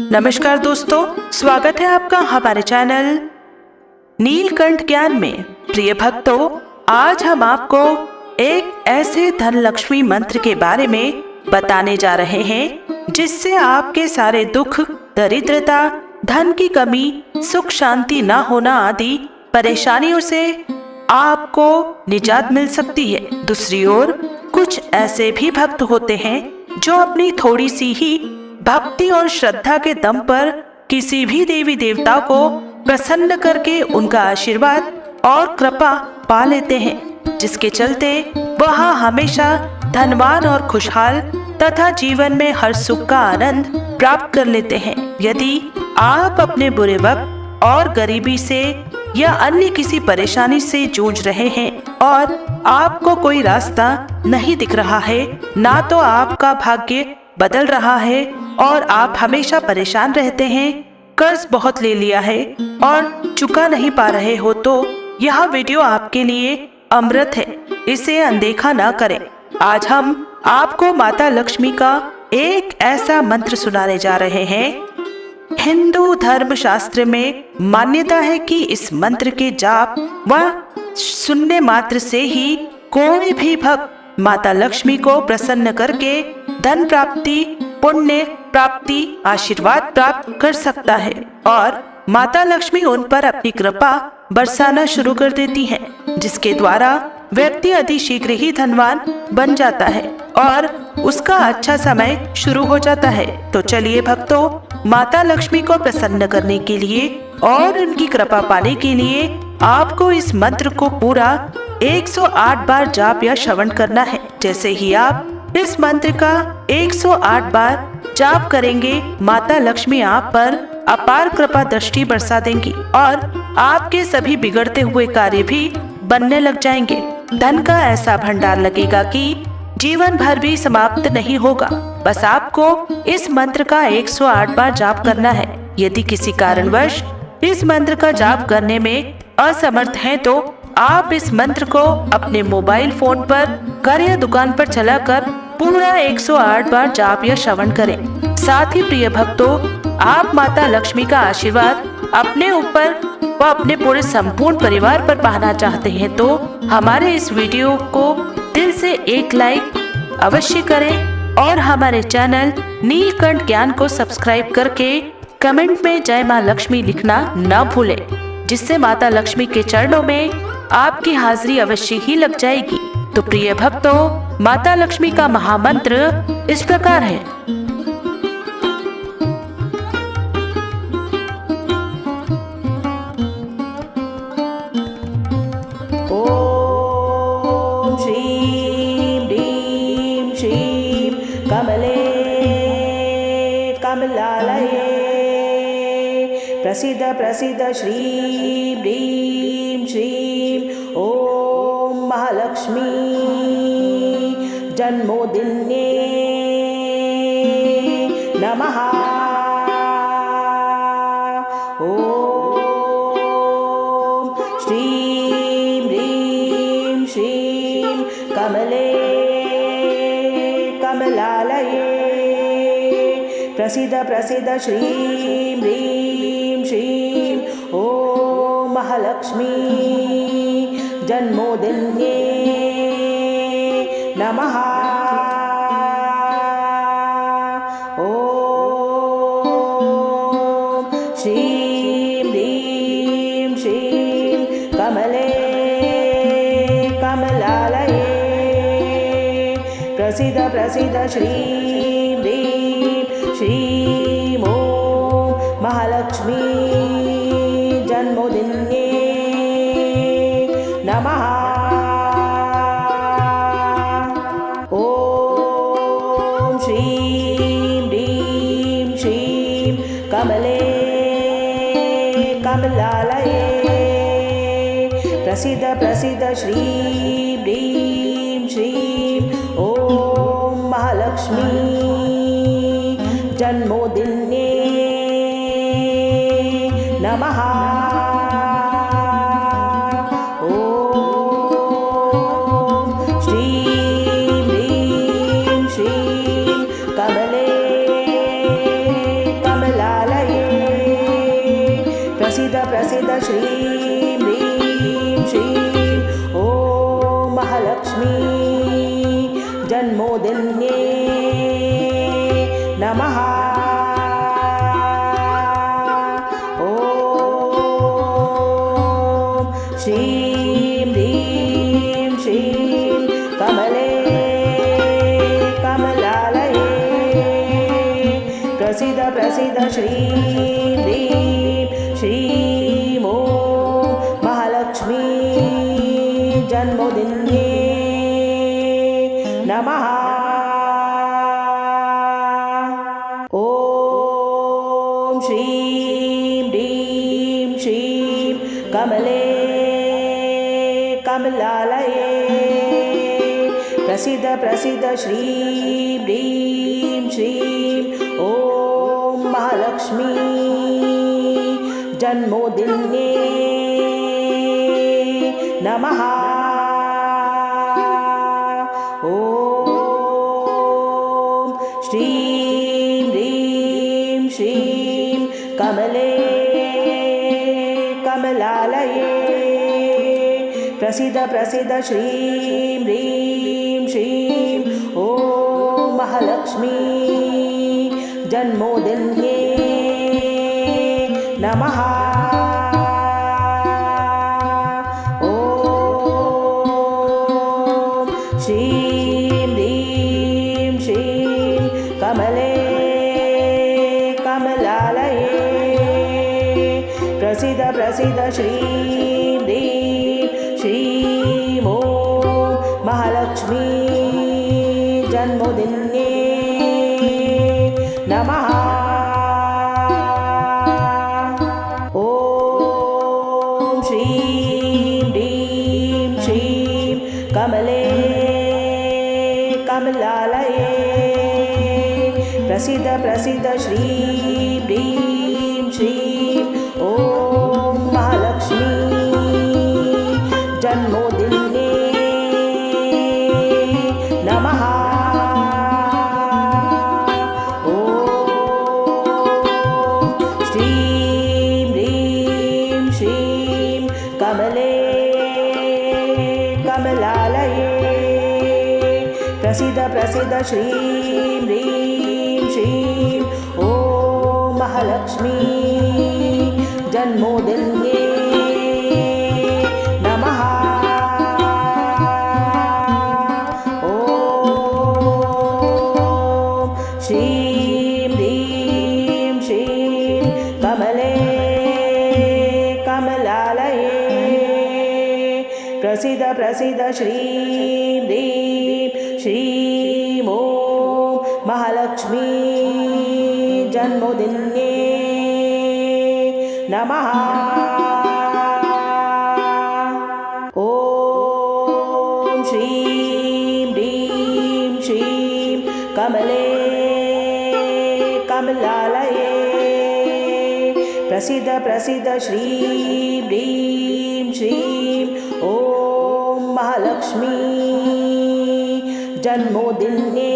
नमस्कार दोस्तों, स्वागत है आपका हमारे चैनल नीलकंठ ज्ञान में। प्रिय भक्तों, आज हम आपको एक ऐसे धन लक्ष्मी मंत्र के बारे में बताने जा रहे हैं जिससे आपके सारे दुख, दरिद्रता, धन की कमी, सुख शांति न होना आदि परेशानियों से आपको निजात मिल सकती है। दूसरी ओर कुछ ऐसे भी भक्त होते हैं जो अपनी थोड़ी सी ही भक्ति और श्रद्धा के दम पर किसी भी देवी देवता को प्रसन्न करके उनका आशीर्वाद और कृपा पा लेते हैं, जिसके चलते वह हमेशा धनवान और खुशहाल तथा जीवन में हर सुख का आनंद प्राप्त कर लेते हैं। यदि आप अपने बुरे वक्त और गरीबी से या अन्य किसी परेशानी से जूझ रहे हैं और आपको कोई रास्ता नहीं दिख रहा है, ना तो आपका भाग्य बदल रहा है और आप हमेशा परेशान रहते हैं, कर्ज बहुत ले लिया है और चुका नहीं पा रहे हो, तो यह वीडियो आपके लिए अमृत है, इसे अनदेखा ना करें। आज हम आपको माता लक्ष्मी का एक ऐसा मंत्र सुनाने जा रहे हैं। हिंदू धर्म शास्त्र में मान्यता है कि इस मंत्र के जाप व सुनने मात्र से ही कोई भी भक्त माता लक्ष्मी को प्रसन्न करके धन प्राप्ति, पुण्य प्राप्ति, आशीर्वाद प्राप्त कर सकता है और माता लक्ष्मी उन पर अपनी कृपा बरसाना शुरू कर देती है, जिसके द्वारा व्यक्ति अति शीघ्र ही धनवान बन जाता है और उसका अच्छा समय शुरू हो जाता है। तो चलिए भक्तों, माता लक्ष्मी को प्रसन्न करने के लिए और उनकी कृपा पाने के लिए आपको इस मंत्र को पूरा 108 बार जाप या श्रवण करना है। जैसे ही आप इस मंत्र का 108 बार जाप करेंगे, माता लक्ष्मी आप पर अपार कृपा दृष्टि बरसा देंगी और आपके सभी बिगड़ते हुए कार्य भी बनने लग जाएंगे। धन का ऐसा भंडार लगेगा कि जीवन भर भी समाप्त नहीं होगा। बस आपको इस मंत्र का 108 बार जाप करना है। यदि किसी कारणवश इस मंत्र का जाप करने में असमर्थ हैं, तो आप इस मंत्र को अपने मोबाइल फोन पर घर या दुकान पर चलाकर पूरा 108 बार जाप या श्रवण करें। साथ ही प्रिय भक्तों, आप माता लक्ष्मी का आशीर्वाद अपने ऊपर व अपने पूरे संपूर्ण परिवार पर पाना चाहते हैं, तो हमारे इस वीडियो को दिल से एक लाइक अवश्य करें और हमारे चैनल नीलकंठ ज्ञान को सब्सक्राइब करके कमेंट में जय माँ लक्ष्मी लिखना न भूलें, जिससे माता लक्ष्मी के चरणों में आपकी हाजिरी अवश्य ही लग जाएगी। तो प्रिय भक्तों, माता लक्ष्मी का महामंत्र इस प्रकार है। ओम श्रीं ह्रीं श्रीं कमले कमलालये प्रसीद प्रसीद श्रीं ह्रीं श्रीं ओम महालक्ष्मी जन्मोदिन्ये नमः। ओम श्रीं ह्रीं श्रीं कमले कमलालये प्रसीद प्रसीद श्रीं ह्रीं श्रीं ओम महालक्ष्मी जन्मोदिन्ये नमः। ओम श्रीं ह्रीं श्रीं कमले कमलालये प्रसीद प्रसीद श्रीं ह्रीं श्रीं ओम महालक्ष्मी जन्मोदिन्ये नमः। ओम श्रीं ह्रीं श्रीं कमले कमलालये प्रसीद प्रसीद श्रीं ह्रीं श्रीं ओम महालक्ष्मी जन्मोदिन्ये नमः। प्रसीद श्रीं ह्रीं श्रीं ॐ महालक्ष्मी जन्मोदिन्ये नमः। ॐ श्रीं ह्रीं श्रीं कमले कमलालये प्रसीद प्रसीद श्रीं ह्रीं श्रीं ॐ महालक्ष्मी जन्मोदिन्ये नमः। ॐ श्रीं ह्रीं श्रीं कमले कमलालये प्रसीद प्रसीद श्रीं ह्रीं श्रीं ॐ महालक्ष्मी जन्मोदिन्ये नमः। ॐ श्रीं ह्रीं श्रीं कमले कमलालये प्रसीद प्रसीद श्रीं ह्रीं श्रीं ॐ महालक्ष्मी जन्मोदिन्ये नमः। ॐ श्रीं ह्रीं श्रीं कमले कमलालये प्रसीद प्रसीद श्रीं ह्रीं श्रीं ॐ महालक्ष्मी जन्मोदिन्ये नमः। ॐ श्रीं ह्रीं श्रीं कमले कमलालये प्रसीद प्रसीद श्रीं ह्रीं श्रीं ॐ महालक्ष्मी जन्मोदिन्ये नमः। ॐ श्रीं ह्रीं श्रीं कमले कमलालये प्रसीद प्रसीद श्रीं ह्रीं श्रीं ॐ महालक्ष्मी जन्मोदिन्ये नमः। ॐ श्रीं ह्रीं श्रीं कमले कमलालये प्रसीद प्रसीद श्रीं ह्रीं श्रीं ॐ महालक्ष्मी जन्मोदिन्ये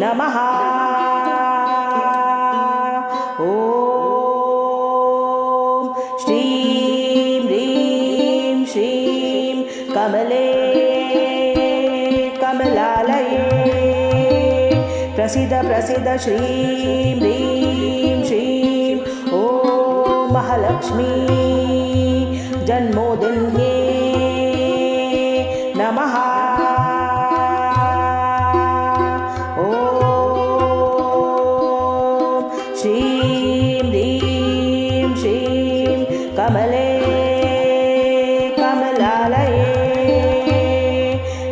नमः। ॐ श्रीं ह्रीं श्रीं कमले कमलालये प्रसीद प्रसीद श्रीं ह्रीं श्रीं ॐ महालक्ष्मी जन्मोदिन्ये नमः। ॐ श्रीं ह्रीं श्रीं कमले कमलालये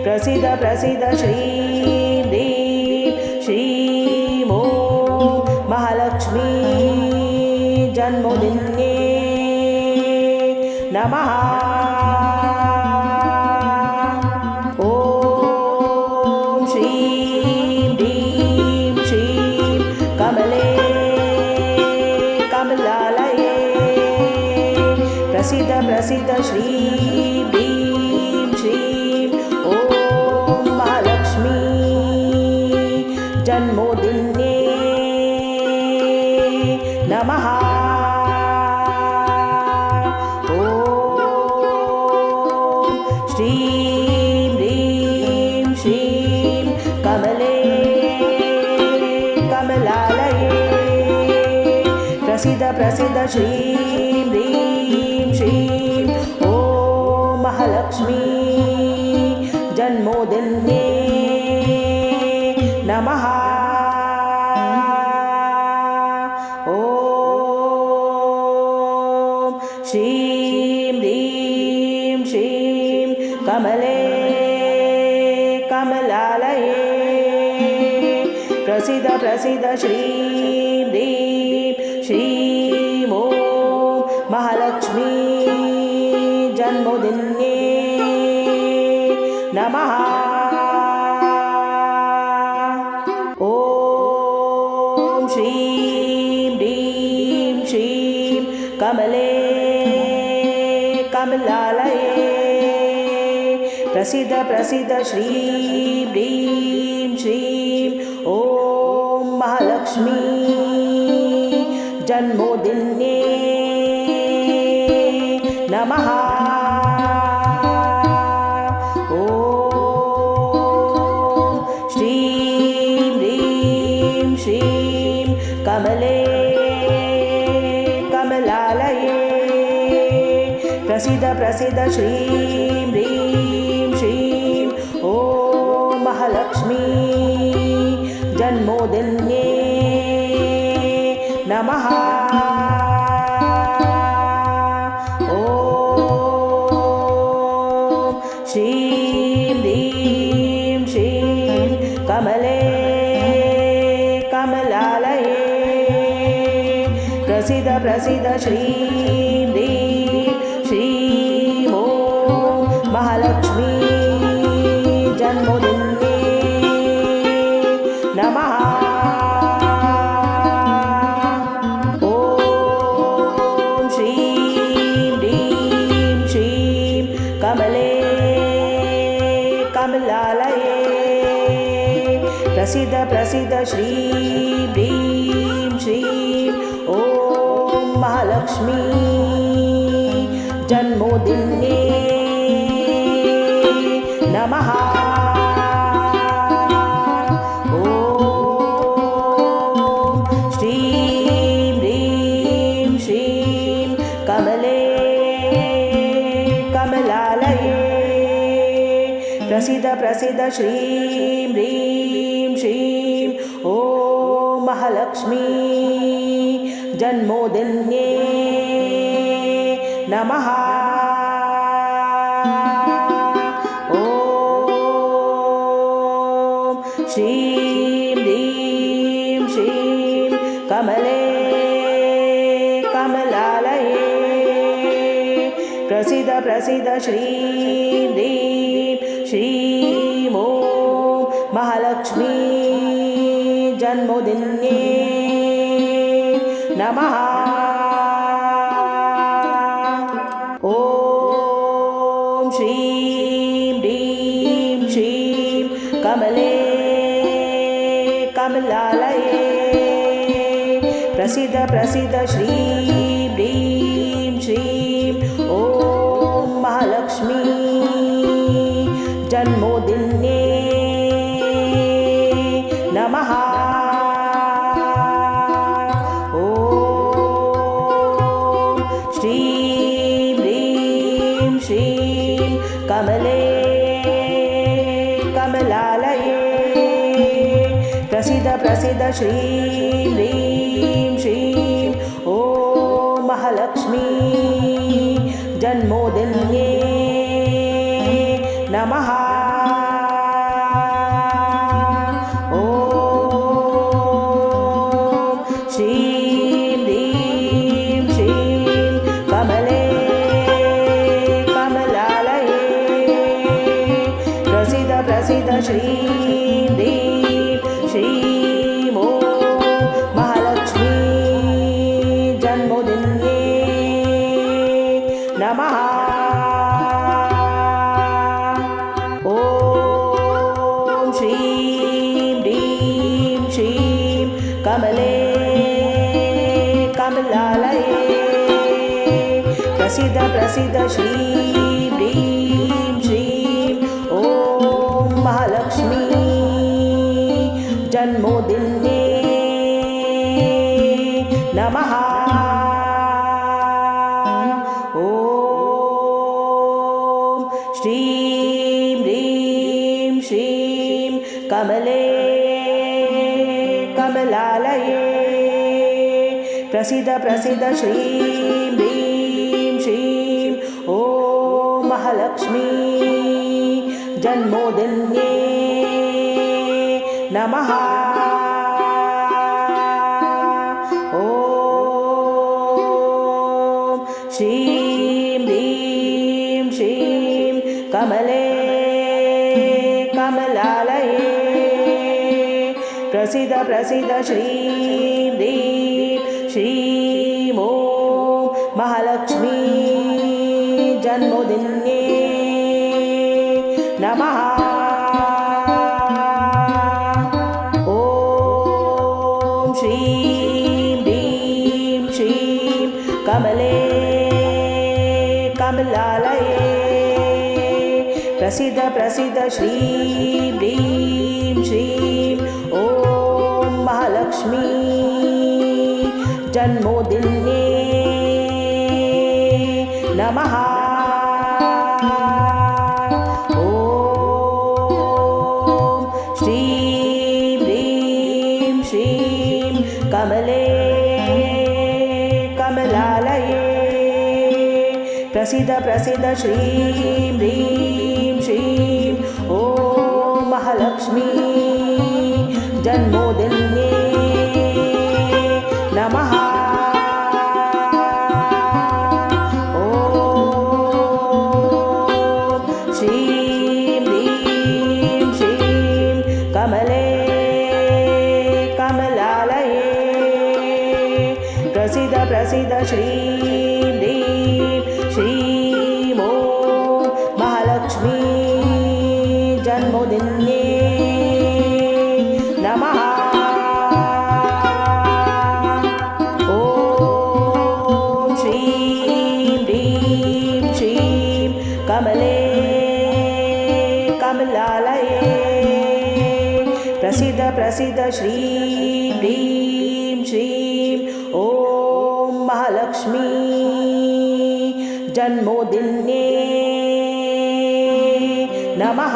प्रसीद प्रसीद श्रीं ह्रीं श्रीं ॐ महालक्ष्मी जन्मोदिन्ये नमः। ॐ श्रीं ह्रीं श्रीं कमले कमलालये प्रसीद प्रसीद श्रीं ह्रीं श्रीं ॐ महालक्ष्मी जन्मोदिन्ये नमः। ॐ श्रीं ह्रीं श्रीं कमले कमलालये प्रसीद प्रसीद श्रीं ह्रीं श्रीं ॐ महालक्ष्मी जन्मोदिन्ये नमः। कमले कमलालये प्रसीद प्रसीद श्रीं ह्रीं श्रीं ॐ महालक्ष्मी जन्मोदिन्ये नमः। ॐ श्रीं ह्रीं श्रीं कमले कमलालये प्रसीद प्रसीद श्रीं ह्रीं श्रीं ॐ महालक्ष्मी जन्मोदिन्ये नमः। ॐ श्रीं ह्रीं श्रीं कमले कमलालये प्रसीद प्रसीद श्रीं ह्रीं श्रीं ॐ महालक्ष्मी जन्मोदिन्ये नमः। ॐ श्रीं ह्रीं श्रीं कमले कमलालये प्रसीद प्रसीद श्रीं ह्रीं श्रीं ॐ महालक्ष्मी जन्मोदिन्ये नमः। ॐ श्रीं ह्रीं श्रीं कमले कमलालये प्रसीद प्रसीद श्रीं ह्रीं श्रीं ॐ महालक्ष्मी जन्मोदिन्ये नमः। ॐ श्रीं ह्रीं श्रीं कमले कमलालये प्रसीद प्रसीद श्रीं ह्रीं श्रीं ॐ महालक्ष्मी जन्मोदिन्ये नमः। ॐ श्रीं ह्रीं श्रीं कमले कमलालये प्रसीद प्रसीद श्रीं ह्रीं श्रीं ॐ महालक्ष्मी जन्मोदिन्ये नमः। ॐ श्रीं ह्रीं श्रीं कमले कमलालये प्रसीद प्रसीद श्रीं ह्रीं श्रीं ॐ महालक्ष्मी जन्मोदिन्ये नमः। ॐ श्रीं ह्रीं श्रीं कमले कमलालये प्रसीद प्रसीद श्रीं ह्रीं श्रीं ॐ महालक्ष्मी जन्मोदिन्ये नमः। ॐ श्रीं ह्रीं श्रीं कमले कमलालये प्रसीद प्रसीद श्रीं ह्रीं श्रीं ॐ महालक्ष्मी जन्मोदिन्ये नमः। ॐ श्रीं ह्रीं श्रीं कमले कमलालये प्रसीद प्रसीद श्रीं ह्रीं श्रीं ॐ महालक्ष्मी जन्मोदिन्ये नमः। ॐ श्रीं ह्रीं श्रीं कमले कमलालये प्रसीद प्रसीद श्रीं ह्रीं श्रीं ॐ महालक्ष्मी जन्मोदिन्ये नमः। ॐ श्रीं ह्रीं श्रीं कमले कमलालये प्रसीद प्रसीद श्रीं ह्रीं श्रीं ॐ महालक्ष्मी जन्मोदिन्ये नमः। ॐ श्रीं ह्रीं श्रीं कमले कमलालये प्रसीद प्रसीद श्रीं ह्रीं श्रीं ॐ महालक्ष्मी जन्मोदिन्ये नमः। ॐ श्रीं ह्रीं श्रीं कमले कमलालये प्रसीद प्रसीद श्रीं ह्रीं श्रीं ॐ महालक्ष्मी जन्मोदिन्ये नमः। ॐ श्रीं ह्रीं श्रीं कमले कमलालये प्रसीद प्रसीद श्रीं ह्रीं श्रीं ॐ महालक्ष्मी जन्मोदिन्ये नमः। ॐ श्रीं ह्रीं श्रीं कमले कमलालये प्रसीद प्रसीद श्रीं ह्रीं श्रीं ॐ महालक्ष्मी जन्मोदिन्ये नमः।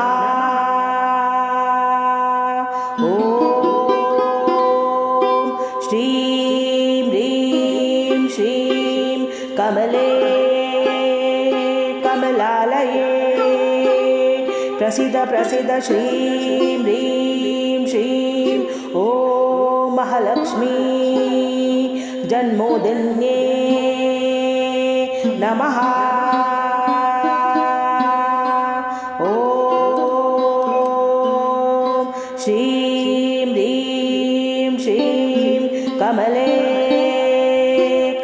ॐ श्रीं ह्रीं श्रीं कमले कमलालये प्रसीद प्रसीद श्रीं ह्रीं श्रीं ॐ महालक्ष्मी जन्मोदिन्ये नमः। ॐ श्रीं ह्रीं श्रीं कमले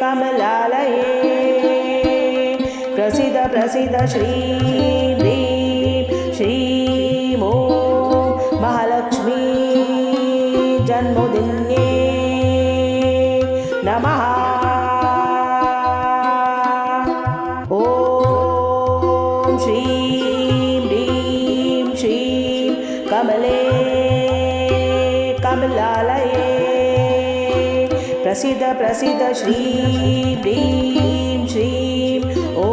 कमलालये प्रसीद प्रसीद श्रीं ह्रीं श्रीं ॐ महालक्ष्मी जन्मोदिन्ये नमः। ॐ श्रीं ह्रीं श्रीं कमले कमलालये प्रसीद प्रसीद श्रीं ह्रीं श्रीं ॐ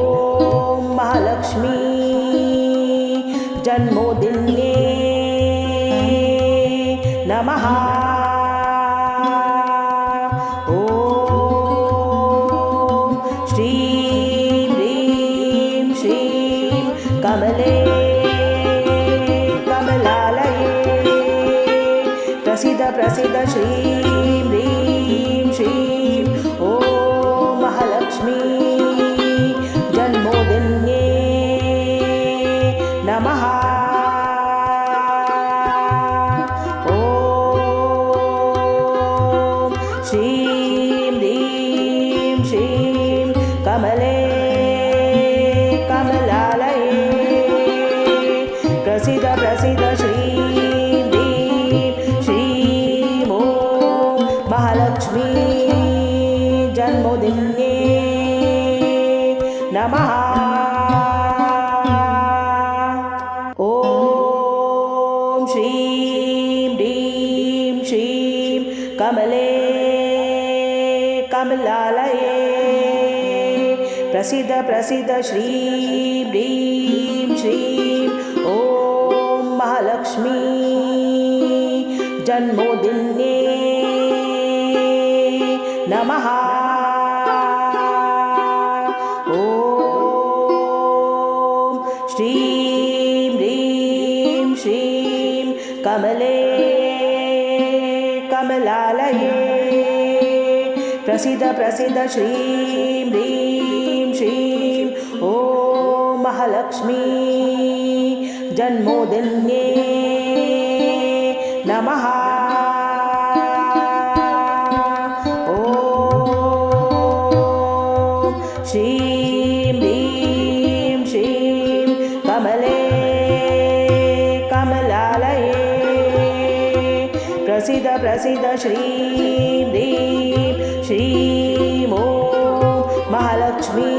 महालक्ष्मी जन्मोदिन्ये नमः। ॐ श्रीं ह्रीं श्रीं कमले कमलालये प्रसीद प्रसीद श्रीं ह्रीं श्रीं ॐ महालक्ष्मी जन्मोदिन्ये नमः। ॐ श्रीं ह्रीं श्रीं कमले कमलालये प्रसीद प्रसीद श्रीं ह्रीं श्रीं ॐ महालक्ष्मी जन्मोदिन्ये नमः। ॐ श्रीं ह्रीं श्रीं कमले कमलालये प्रसीद प्रसीद श्रीं ह्रीं श्रीं ॐ महालक्ष्मी जन्मोदिन्ये नमः। ॐ श्रीं ह्रीं कमले कमलालये प्रसीद प्रसीद श्रीं ह्रीं श्रीं ॐ महालक्ष्मी जन्मोदिन्ये नमः। ॐ श्रीं ह्रीं श्रीं कमले कमलालये प्रसीद प्रसीद श्रीं ह्रीं श्रीं ॐ महालक्ष्मी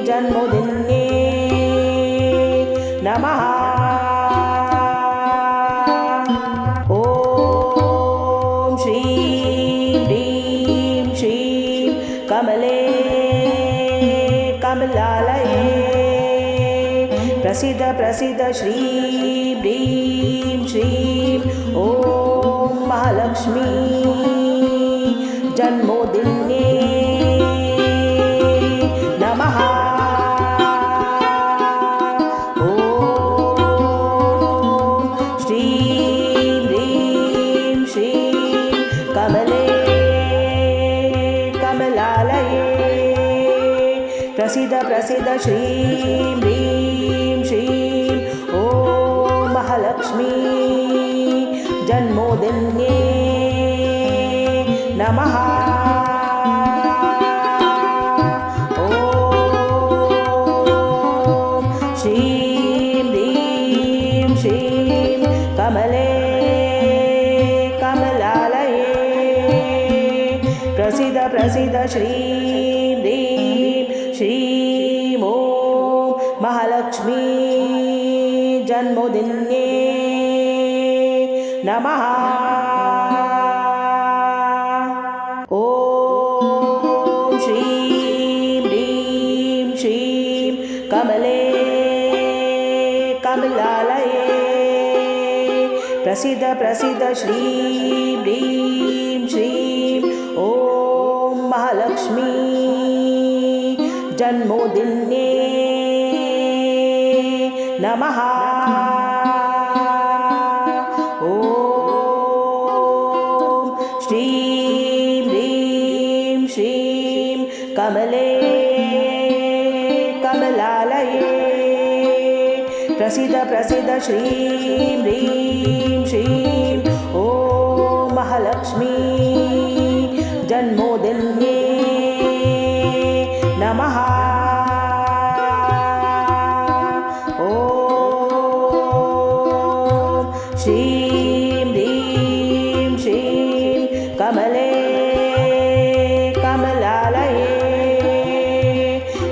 जन्मोदिन्ये नमः। ॐ श्रीं ह्रीं श्रीं कमले कमलालये प्रसीद प्रसीद श्रीं ह्रीं श्रीं ॐ महालक्ष्मी जन्मोदिन्ये नमः। ॐ श्रीं ह्रीं श्रीं कमले कमलालये प्रसीद प्रसीद श्रीं ह्रीं श्रीं ॐ महालक्ष्मी जन्मोदिन्ये नमः। ॐ श्रीं ह्रीं श्रीं कमले कमलालये प्रसीद प्रसीद श्रीं ह्रीं श्रीं ॐ महालक्ष्मी जन्मोदिन्ये नमः। ॐ श्रीं ह्रीं श्रीं कमले कमलालये प्रसीद प्रसीद श्रीं ह्रीं श्रीं ॐ महालक्ष्मी जन्मोदिन्ये नमः। ॐ श्रीं ह्रीं श्रीं कमले कमलालये प्रसीद प्रसीद श्रीं ह्रीं श्रीं ॐ महालक्ष्मी जन्मोदिन्ये नमः। ॐ श्रीं ह्रीं श्रीं कमले कमलालये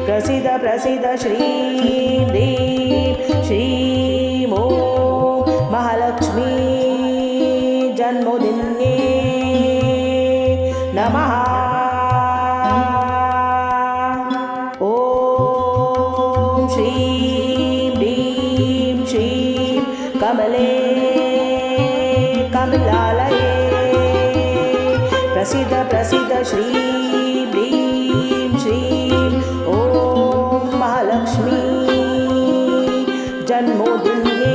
प्रसीद प्रसीद श्रीं ह्रीं श्रीं ॐ महालक्ष्मी जन्मोदिन्ये नमः। ॐ श्रीं ह्रीं श्रीं कमले कमलालये प्रसीद प्रसीद श्रीं ह्रीं श्रीं ॐ महालक्ष्मी जन्मोदिन्ये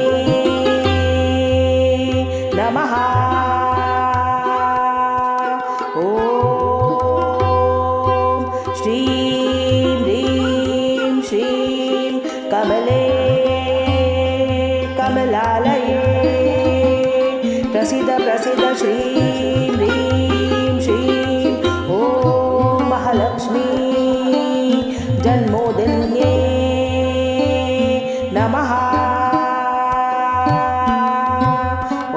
नमः। ॐ श्रीं ह्रीं श्रीं कमले कमलालये प्रसीद प्रसीद श्रीं ह्रीं श्रीं ॐ महालक्ष्मी जन्मोदिन्ये नमः।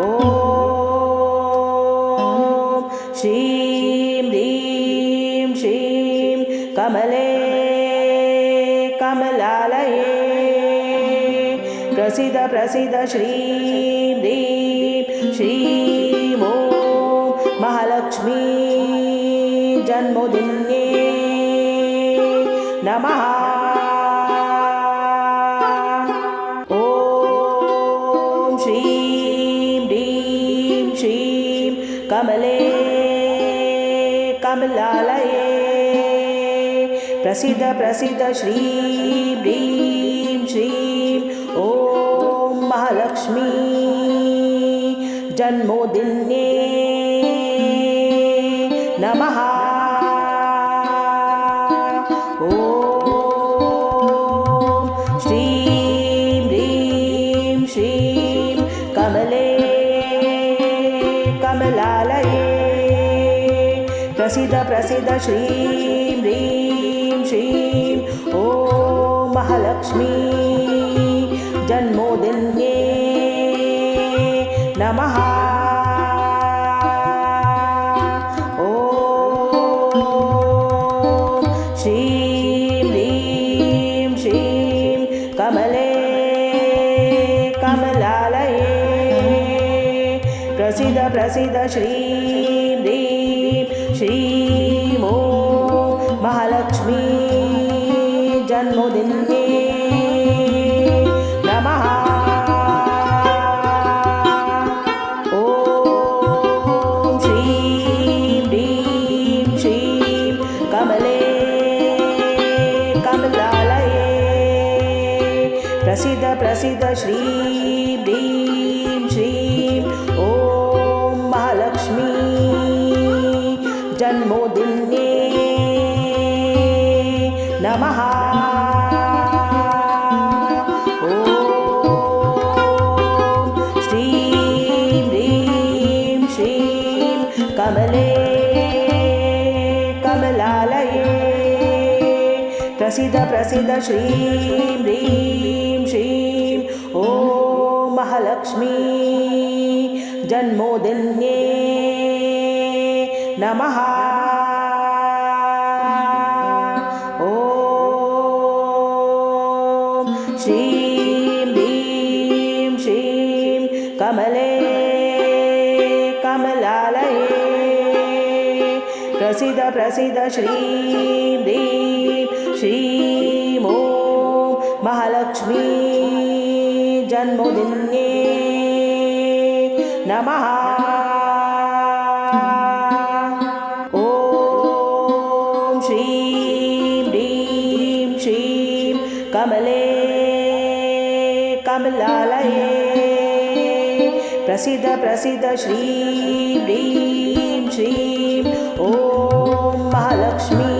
ॐ श्रीं ह्रीं श्रीं कमले कमलालये प्रसीद प्रसीद श्रीं ह्रीं श्रीं ॐ महालक्ष्मी जन्मोदिन्ये नमः। ॐ श्रीं ह्रीं श्रीं कमले कमलालये प्रसीद प्रसीद श्रीं ह्रीं श्रीं ॐ महालक्ष्मी जन्मोदिन्ये नमः। ॐ श्रीं ह्रीं श्रीं कमले कमलालये प्रसीद प्रसीद श्रीं ह्रीं श्रीं ॐ महालक्ष्मी जन्मोदिन्ये नमः। ॐ श्रीं ह्रीं श्रीं कमले कमलालये प्रसीद प्रसीद श्रीं ह्रीं श्रीं ॐ महालक्ष्मी जन्मोदिन्ये नमः। ॐ श्रीं ह्रीं श्रीं कमले कमलालये प्रसीद प्रसीद श्रीं ह्रीं श्रीं ॐ महालक्ष्मी जन्मोदिन्ये नमः। ॐ श्रीं ह्रीं श्रीं कमले कमलालये प्रसीद प्रसीद श्रीं ह्रीं श्रीं ॐ महालक्ष्मी जन्मोदिन्ये नमः। ॐ श्रीं ह्रीं श्रीं कमले कमलालये प्रसीद प्रसीद श्रीं ह्रीं श्रीं ॐ महालक्ष्मी जन्मोदिन्ये नमः। ॐ श्रीं ह्रीं श्रीं कमले कमलालये प्रसीद प्रसीद श्रीं ह्रीं श्रीं ॐ महालक्ष्मी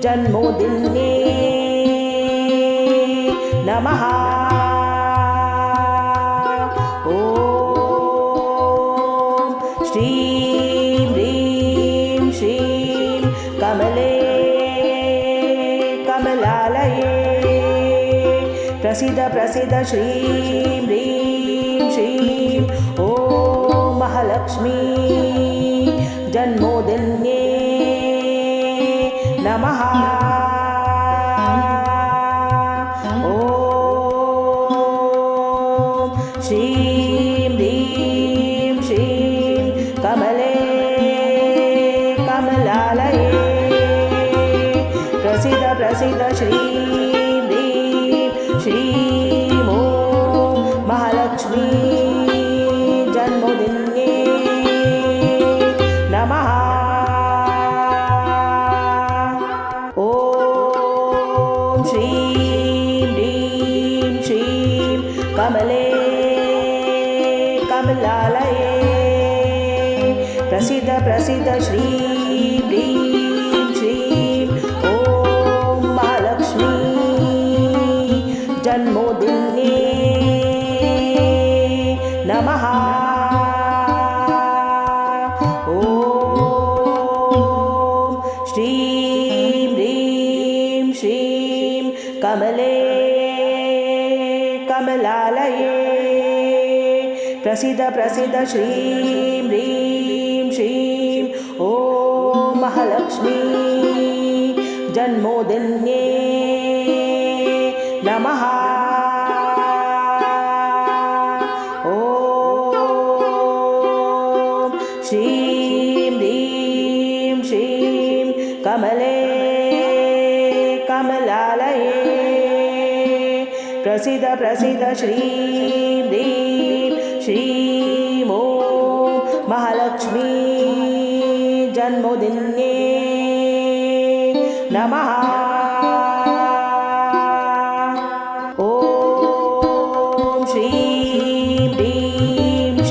जन्मोदिन्ये नमः। ॐ श्रीं ह्रीं श्रीं कमले कमलालये प्रसीद प्रसीद श्रीं ह्रीं श्रीं ॐ महालक्ष्मी जन्मोदिन्ये नमः। ॐ श्रीं ह्रीं श्रीं कमले कमलालये प्रसीद प्रसीद श्रीं ह्रीं श्रीं ॐ महालक्ष्मी जन्मोदिन्ये नमः। ॐ श्रीं ह्रीं श्रीं कमले कमलालये प्रसीद प्रसीद श्रीं ह्रीं श्रीं ॐ महालक्ष्मी जन्मोदिन्ये नमः। ॐ श्रीं ह्रीं श्रीं कमले कमलालये प्रसीद प्रसीद श्रीं ह्रीं श्रीं ॐ महालक्ष्मी जन्मोदिन्ये नमः। ॐ श्रीं ह्रीं श्रीं कमले कमलालये प्रसीद प्रसीद श्रीं ह्रीं श्रीं ॐ महालक्ष्मी जन्मोदिन्ये नमः। ॐ श्रीं ह्रीं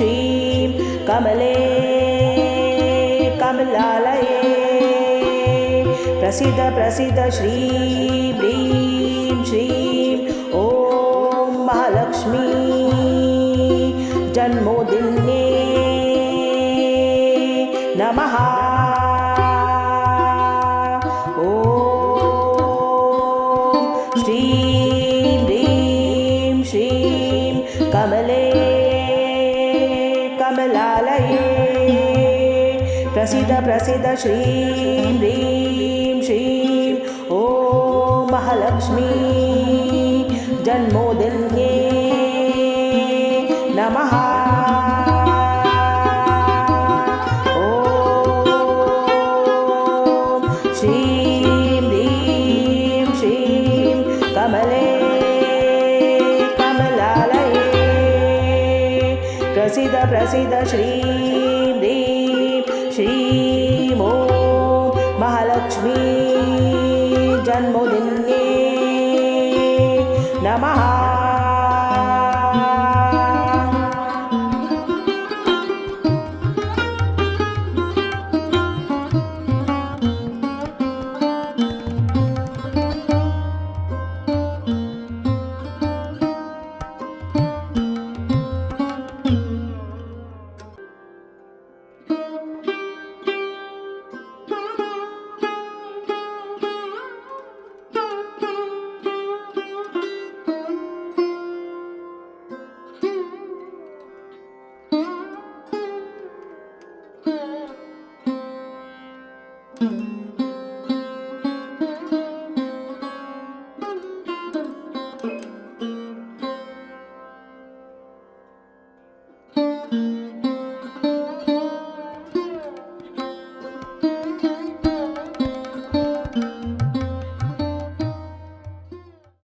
प्रसिद्ध प्रसिद्ध श्रीं ह्रीं श्रीं ॐ महालक्ष्मी जन्मोदिन्ये नमः। ॐ श्रीं ह्रीं श्रीं कमले कमलालये प्रसिद्ध प्रसिद्ध श्रीं ह्रीं श्रीं ॐ महालक्ष्मी जन्मोदिन्ये नमः। ॐ श्रीं ह्रीं श्रीं कमले कमलालये प्रसिद्ध प्रसिद्ध श्रीं ह्रीं श्रीं ॐ महालक्ष्मी जन्मोदिन्ये